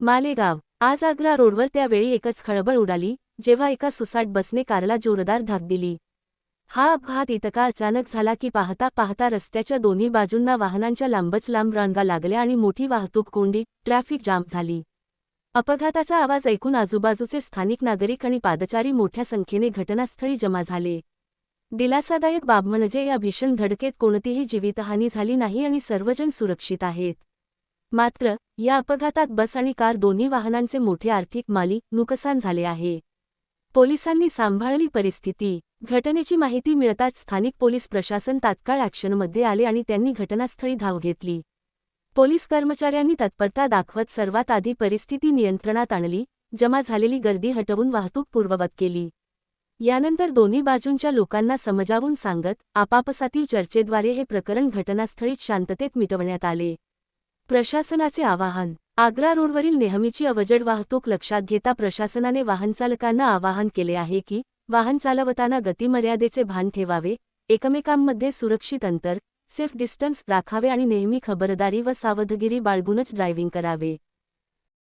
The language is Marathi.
मालेगाव. आज आग्रा रोडवर त्यावेळी एकच खळबळ उडाली, जेव्हा एका सुसाट बसने कारला जोरदार धडक दिली. हा अपघात इतका अचानक झाला की पाहता पाहता रस्त्याच्या दोन्ही बाजूंना वाहनांच्या लांबच लांब रांगा लागल्या आणि मोठी वाहतूक कोंडी, ट्रॅफिक जाम झाली. अपघाताचा आवाज ऐकून आजूबाजूचे स्थानिक नागरिक आणि पादचारी मोठ्या संख्येने घटनास्थळी जमा झाले. दिलासादायक बाब म्हणजे या भीषण धडकेत कोणतीही जीवितहानी झाली नाही आणि सर्वजण सुरक्षित आहेत. मात्र या अपघातात बस आणि कार दोन्ही वाहनांचे मोठे आर्थिक माली नुकसान झाले आहे. पोलिसांनी सांभाळली परिस्थिती. घटनेची माहिती मिळताच स्थानिक पोलीस प्रशासन तात्काळ ॲक्शनमध्ये आले आणि त्यांनी घटनास्थळी धाव घेतली. पोलीस कर्मचाऱ्यांनी तत्परता दाखवत सर्वात आधी परिस्थिती नियंत्रणात आणली, जमा झालेली गर्दी हटवून वाहतूक पूर्ववत केली. यानंतर दोन्ही बाजूंच्या लोकांना समजावून सांगत आपापसातील चर्चेद्वारे हे प्रकरण घटनास्थळीच शांततेत मिटवण्यात आले. प्रशासनाचे आवाहन. आग्रा रोडवरील नेहमीची अवजड वाहतूक लक्षात घेता प्रशासनाने वाहनचालकांना आवाहन केले आहे की वाहन चालवताना गतिमर्यादेचे भान ठेवावे, एकमेकांमध्ये सुरक्षित अंतर, सेफ डिस्टन्स राखावे आणि नेहमी खबरदारी व सावधगिरी बाळगूनच ड्रायव्हिंग करावे.